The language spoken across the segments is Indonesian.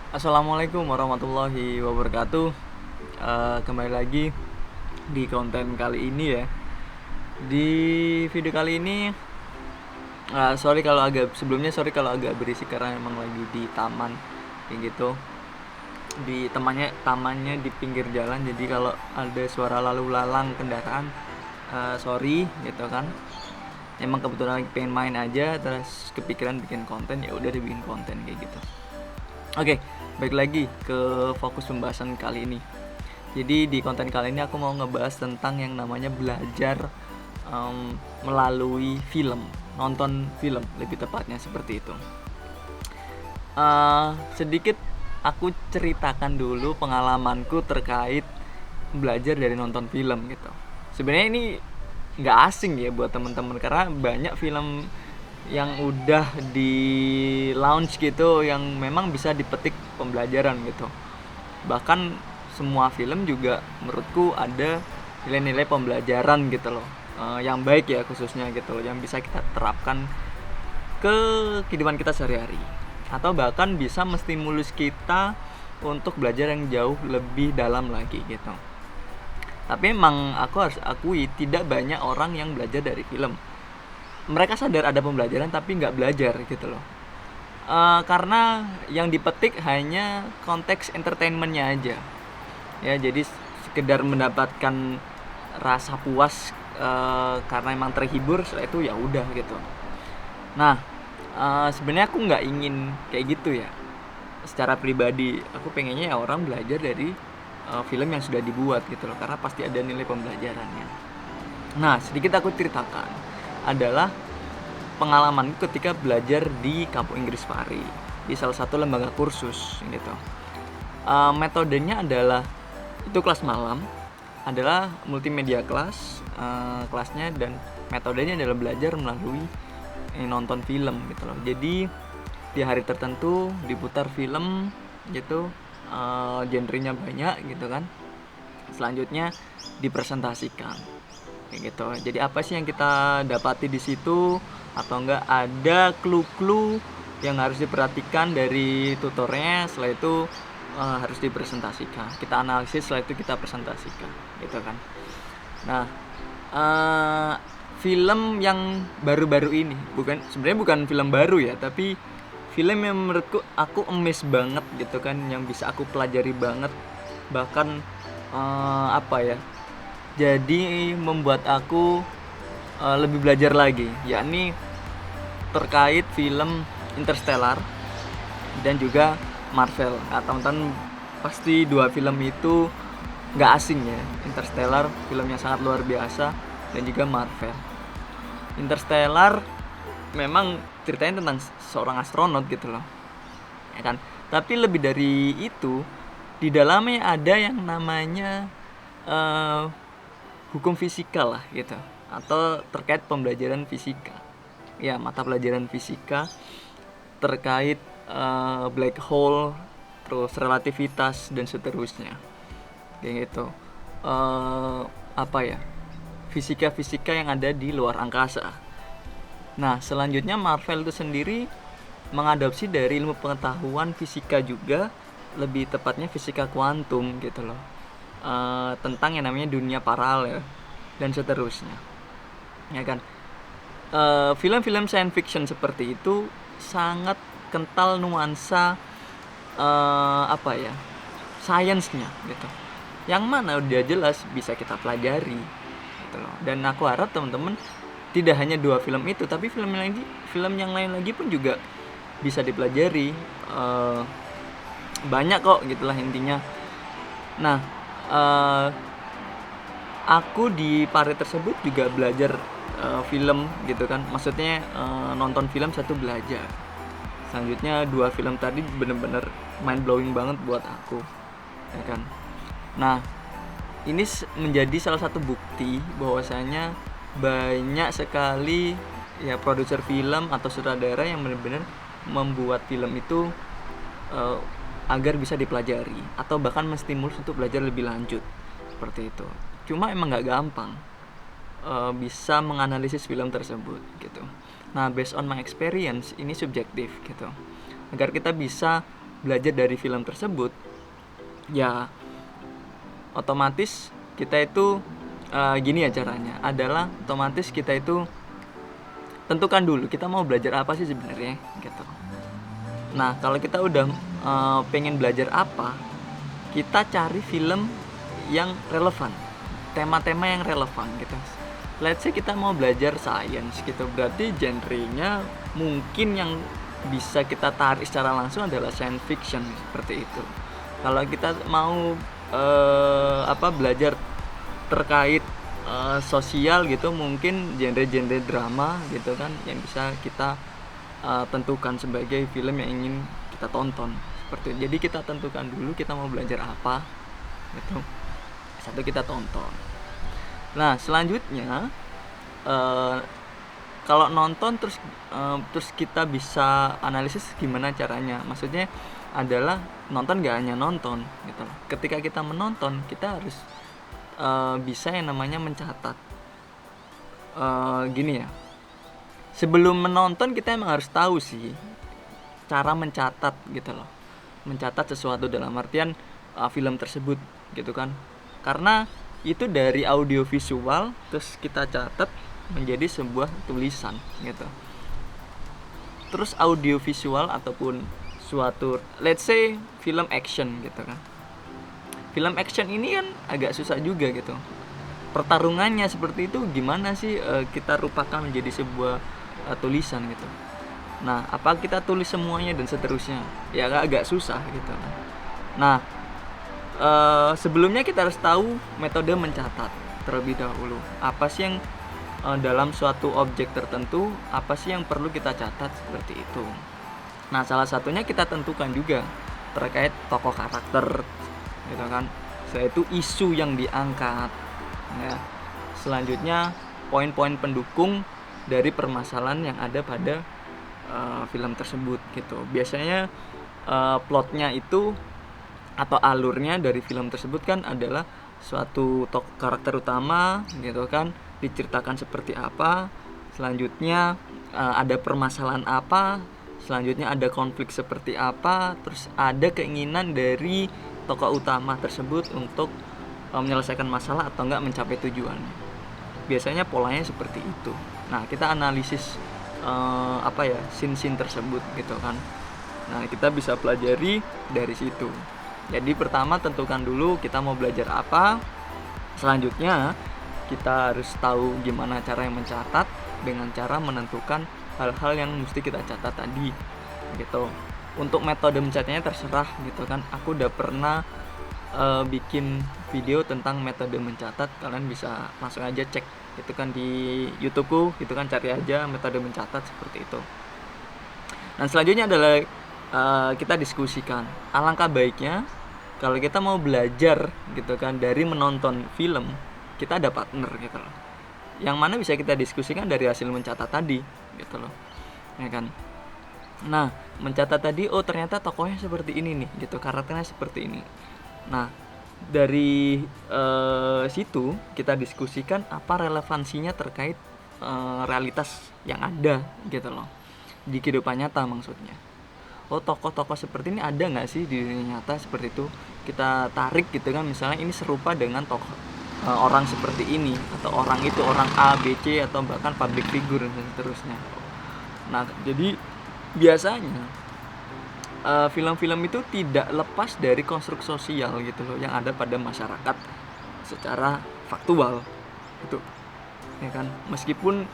Assalamualaikum warahmatullahi wabarakatuh. Kembali lagi di konten kali ini ya. Di video kali ini, sorry kalau agak berisik karena emang lagi di taman kayak gitu. Di tamannya di pinggir jalan, jadi kalau ada suara lalu lalang kendaraan, sorry gitu kan. Emang kebetulan lagi pengen main aja, terus kepikiran bikin konten, ya udah dibikin konten kayak gitu. Oke, balik lagi ke fokus pembahasan kali ini. Jadi di konten kali ini aku mau ngebahas tentang yang namanya belajar melalui film, nonton film lebih tepatnya seperti itu. Sedikit aku ceritakan dulu pengalamanku terkait belajar dari nonton film gitu. Sebenarnya ini nggak asing ya buat teman-teman karena banyak film yang udah di launch gitu yang memang bisa dipetik pembelajaran gitu. Bahkan semua film juga menurutku ada nilai-nilai pembelajaran gitu loh, yang baik ya khususnya gitu loh, yang bisa kita terapkan ke kehidupan kita sehari-hari, atau bahkan bisa menstimulus kita untuk belajar yang jauh lebih dalam lagi gitu. Tapi emang aku harus akui tidak banyak orang yang belajar dari film. Mereka sadar ada pembelajaran tapi nggak belajar gitu loh. Karena yang dipetik hanya konteks entertainmentnya aja ya, jadi sekedar mendapatkan rasa puas karena emang terhibur, setelah itu ya udah gitu. Nah, sebenarnya aku nggak ingin kayak gitu ya. Secara pribadi aku pengennya ya orang belajar dari film yang sudah dibuat gitu loh, karena pasti ada nilai pembelajarannya. Nah, sedikit aku ceritakan adalah pengalaman ketika belajar di Kampung Inggris Pari, di salah satu lembaga kursus gitu. Metodenya adalah itu kelas malam, adalah multimedia kelas, kelasnya, dan metodenya adalah belajar melalui nonton film gitu loh. Jadi di hari tertentu diputar film gitu, genrenya banyak gitu kan. Selanjutnya dipresentasikan kayak gitu. Jadi apa sih yang kita dapati di situ, atau enggak ada clue-clue yang harus diperhatikan dari tutornya, setelah itu harus dipresentasikan, kita analisis, setelah itu kita presentasikan gitu kan. Nah, uh, film yang baru-baru ini, sebenarnya bukan film baru ya, tapi film yang menurutku aku emes banget gitu kan, yang bisa aku pelajari banget, bahkan apa ya, jadi membuat aku lebih belajar lagi, yakni terkait film Interstellar dan juga Marvel. Nah, teman-teman pasti dua film itu nggak asing ya. Interstellar filmnya sangat luar biasa, dan juga Marvel. Interstellar memang ceritanya tentang seorang astronot gitu loh, ya kan. Tapi lebih dari itu, di dalamnya ada yang namanya uh, hukum fisika lah gitu, atau terkait pembelajaran fisika. Ya, mata pelajaran fisika terkait black hole, terus relativitas dan seterusnya kayak gitu. Apa ya, fisika-fisika yang ada di luar angkasa. Nah, selanjutnya Marvel itu sendiri mengadopsi dari ilmu pengetahuan fisika juga, lebih tepatnya fisika kuantum gitu loh, tentang yang namanya dunia paralel dan seterusnya, ya kan. Film-film science fiction seperti itu sangat kental nuansa apa ya, sainsnya gitu, yang mana udah jelas bisa kita pelajari gitu loh. Dan aku harap teman-teman tidak hanya dua film itu, tapi film yang lain lagi pun juga bisa dipelajari. Banyak kok gitulah intinya. Nah, aku di Pare tersebut juga belajar film gitu kan, maksudnya nonton film satu belajar. Selanjutnya dua film tadi bener-bener mind blowing banget buat aku, ya kan. Nah, ini menjadi salah satu bukti bahwasanya banyak sekali ya produser film atau sutradara yang benar-benar membuat film itu agar bisa dipelajari, atau bahkan menstimulus untuk belajar lebih lanjut seperti itu. Cuma emang nggak gampang bisa menganalisis film tersebut gitu. Nah, based on my experience, ini subjektif gitu, agar kita bisa belajar dari film tersebut, ya otomatis kita itu gini ya caranya, adalah otomatis kita itu tentukan dulu kita mau belajar apa sih sebenarnya gitu. Nah kalau kita udah pengen belajar apa, kita cari film yang relevan, tema-tema yang relevan gitu. Let's say kita mau belajar science gitu, berarti genrenya mungkin yang bisa kita tarik secara langsung adalah science fiction seperti itu. Kalau kita mau belajar terkait sosial gitu, mungkin genre-genre drama gitu kan yang bisa kita tentukan sebagai film yang ingin kita tonton seperti itu. Jadi kita tentukan dulu kita mau belajar apa gitu, satu kita tonton. Nah selanjutnya kalau nonton terus kita bisa analisis gimana caranya. Maksudnya adalah nonton gak hanya nonton gitu. Ketika kita menonton kita harus bisa yang namanya mencatat. Gini ya, sebelum menonton kita emang harus tahu sih cara mencatat gitu loh, mencatat sesuatu dalam artian film tersebut gitu kan, karena itu dari audio visual terus kita catat menjadi sebuah tulisan gitu. Terus audio visual ataupun suatu, let's say film action gitu kan, film action ini kan agak susah juga gitu, pertarungannya seperti itu gimana sih kita rupakan menjadi sebuah tulisan gitu. Nah apa kita tulis semuanya dan seterusnya, ya agak susah gitu. Nah sebelumnya kita harus tahu metode mencatat terlebih dahulu. Apa sih yang dalam suatu objek tertentu, apa sih yang perlu kita catat seperti itu. Nah salah satunya kita tentukan juga terkait tokoh karakter gitu kan, yaitu isu yang diangkat ya. Selanjutnya poin-poin pendukung dari permasalahan yang ada pada film tersebut gitu. Biasanya plotnya itu atau alurnya dari film tersebut kan adalah suatu karakter utama gitu kan, diceritakan seperti apa, selanjutnya ada permasalahan apa, selanjutnya ada konflik seperti apa, terus ada keinginan dari tokoh utama tersebut untuk menyelesaikan masalah atau enggak mencapai tujuannya. Biasanya polanya seperti itu. Nah kita analisis scene-scene tersebut gitu kan. Nah kita bisa pelajari dari situ. Jadi pertama tentukan dulu kita mau belajar apa. Selanjutnya kita harus tahu gimana cara yang mencatat dengan cara menentukan hal-hal yang mesti kita catat tadi gitu. Untuk metode mencatatnya terserah gitu kan. Aku udah pernah bikin video tentang metode mencatat, kalian bisa langsung aja cek itu kan di YouTubeku gitu kan, cari aja metode mencatat seperti itu. Dan selanjutnya adalah kita diskusikan. Alangkah baiknya kalau kita mau belajar gitu kan dari menonton film, kita ada partner gitu loh, yang mana bisa kita diskusikan dari hasil mencatat tadi gitu loh ya kan. Nah mencatat tadi, oh ternyata tokohnya seperti ini nih gitu, karakternya seperti ini. Nah dari situ kita diskusikan apa relevansinya terkait realitas yang ada gitu loh, di kehidupan nyata maksudnya. Oh tokoh-tokoh seperti ini ada nggak sih di dunia nyata seperti itu, kita tarik gitu kan, misalnya ini serupa dengan tokoh orang seperti ini, atau orang itu orang A, B, C, atau bahkan public figure dan seterusnya. Nah jadi biasanya film-film itu tidak lepas dari konstruk sosial gitu loh yang ada pada masyarakat secara faktual gitu ya kan. Meskipun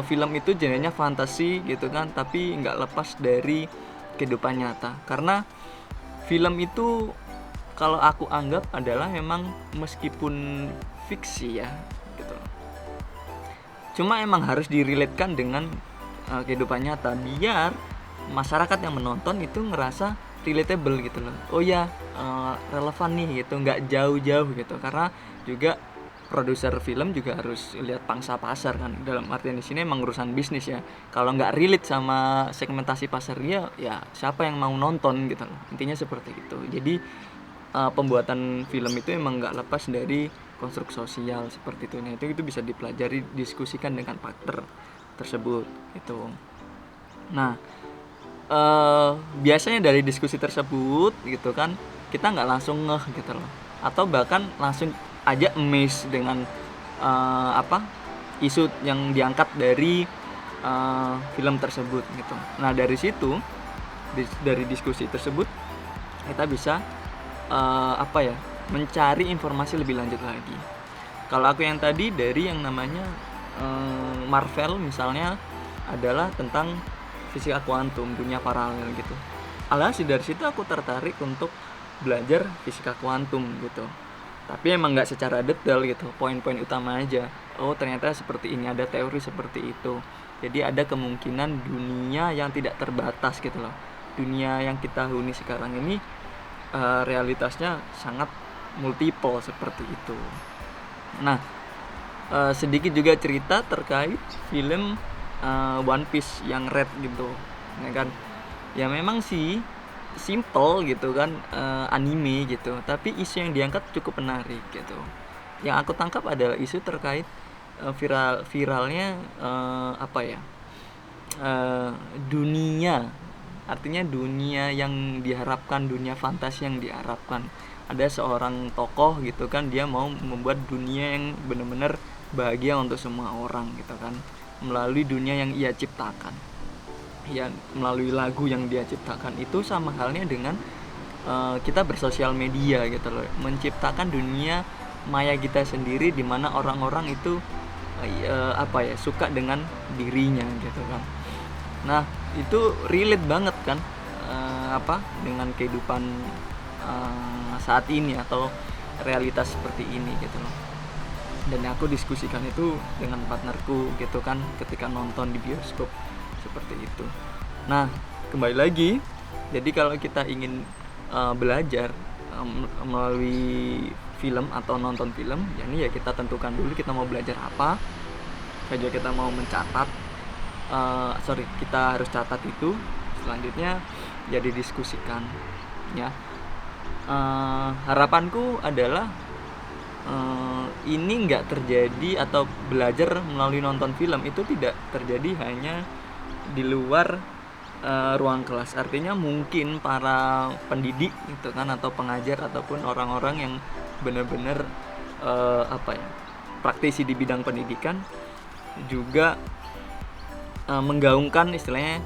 film itu genrenya fantasi gitu kan, tapi nggak lepas dari kehidupan nyata, karena film itu kalau aku anggap adalah memang meskipun fiksi ya gitu, cuma emang harus direlatekan dengan kehidupan nyata biar masyarakat yang menonton itu ngerasa relatable gitu loh. Oh ya relevan nih gitu, nggak jauh-jauh gitu, karena juga produser film juga harus lihat pangsa pasar kan, dalam artian di sini emang urusan bisnis ya. Kalau nggak relate sama segmentasi pasar dia, ya siapa yang mau nonton gitu loh, intinya seperti itu. Jadi pembuatan film itu emang nggak lepas dari konstruk sosial seperti itu. Nah itu bisa dipelajari, diskusikan dengan partner tersebut gitu. Nah biasanya dari diskusi tersebut gitu kan, kita nggak langsung ngeh gitu loh, atau bahkan langsung aja amazed dengan isu yang diangkat dari film tersebut gitu. Nah dari situ, dari diskusi tersebut kita bisa mencari informasi lebih lanjut lagi. Kalau aku yang tadi dari yang namanya Marvel misalnya adalah tentang fisika kuantum, dunia paralel gitu. Alhasil dari situ aku tertarik untuk belajar fisika kuantum gitu. Tapi emang nggak secara detail gitu, poin-poin utama aja. Oh ternyata seperti ini, ada teori seperti itu. Jadi ada kemungkinan dunia yang tidak terbatas gitu loh. Dunia yang kita huni sekarang ini realitasnya sangat multiple seperti itu. Nah, sedikit juga cerita terkait film One Piece yang Red gitu, ya kan? Ya memang sih simple gitu kan, anime gitu, tapi isu yang diangkat cukup menarik gitu. Yang aku tangkap adalah isu terkait viralnya dunia, artinya dunia yang diharapkan, dunia fantasi yang diharapkan. Ada seorang tokoh gitu kan, dia mau membuat dunia yang benar-benar bahagia untuk semua orang gitu kan, melalui dunia yang ia ciptakan, ya melalui lagu yang dia ciptakan. Itu sama halnya dengan kita bersosial media gitu loh, menciptakan dunia maya kita sendiri, di mana orang-orang itu suka dengan dirinya gitu kan. Nah itu relate banget kan dengan kehidupan saat ini atau realitas seperti ini gitu loh. Dan aku diskusikan itu dengan partnerku gitu kan ketika nonton di bioskop seperti itu. Nah kembali lagi, jadi kalau kita ingin belajar melalui film atau nonton film, ya kita tentukan dulu kita mau belajar apa. Saja kita mau mencatat, kita harus catat itu. Selanjutnya ya didiskusikan ya. Harapanku adalah ini nggak terjadi, atau belajar melalui nonton film itu tidak terjadi hanya di luar ruang kelas. Artinya mungkin para pendidik gitu kan, atau pengajar, ataupun orang-orang yang benar-benar praktisi di bidang pendidikan juga menggaungkan istilahnya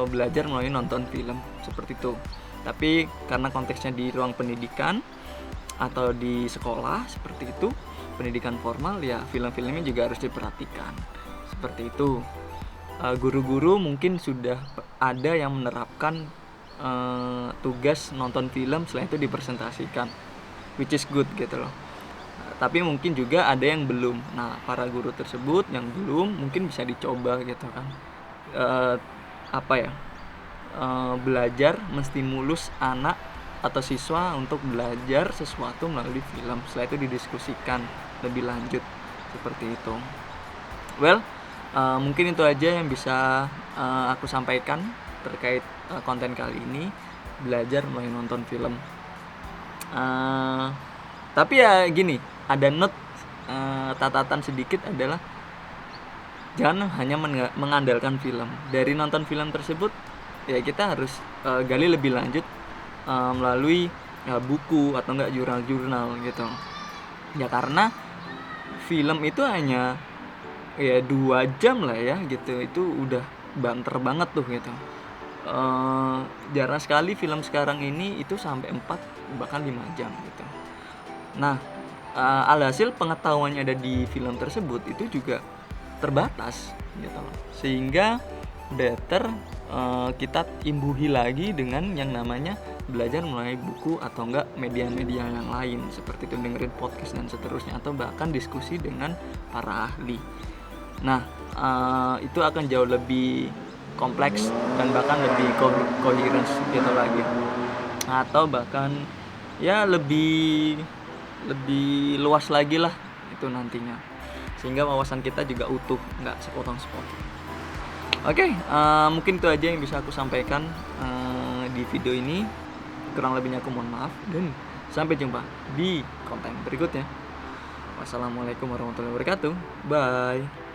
belajar melalui nonton film seperti itu. Tapi karena konteksnya di ruang pendidikan atau di sekolah seperti itu, pendidikan formal, ya film-filmnya juga harus diperhatikan seperti itu. Guru-guru mungkin sudah ada yang menerapkan tugas nonton film, setelah itu dipresentasikan, which is good gitu loh. Tapi mungkin juga ada yang belum. Nah para guru tersebut yang belum, mungkin bisa dicoba gitu kan, belajar menstimulus anak atau siswa untuk belajar sesuatu melalui film. Setelah itu didiskusikan lebih lanjut seperti itu. Mungkin itu aja yang bisa aku sampaikan terkait konten kali ini, belajar melalui nonton film. Tapi ya gini, ada catatan sedikit adalah jangan hanya mengandalkan film. Dari nonton film tersebut ya kita harus gali lebih lanjut melalui buku atau enggak jurnal-jurnal gitu. Ya karena film itu hanya 2 jam lah ya gitu, itu udah banter banget tuh gitu. Jarang sekali film sekarang ini itu sampai 4 bahkan 5 jam gitu. Nah alhasil pengetahuannya ada di film tersebut itu juga terbatas gitu, sehingga better kita imbuhi lagi dengan yang namanya belajar melalui buku atau enggak media-media yang lain seperti itu, dengerin podcast dan seterusnya, atau bahkan diskusi dengan para ahli. Nah itu akan jauh lebih kompleks dan bahkan lebih coherence gitu lagi, atau bahkan ya lebih luas lagi lah itu nantinya, sehingga wawasan kita juga utuh, nggak sepotong-sepotong. Oke, mungkin itu aja yang bisa aku sampaikan di video ini. Kurang lebihnya aku mohon maaf, dan sampai jumpa di konten berikutnya. Wassalamualaikum warahmatullahi wabarakatuh. Bye.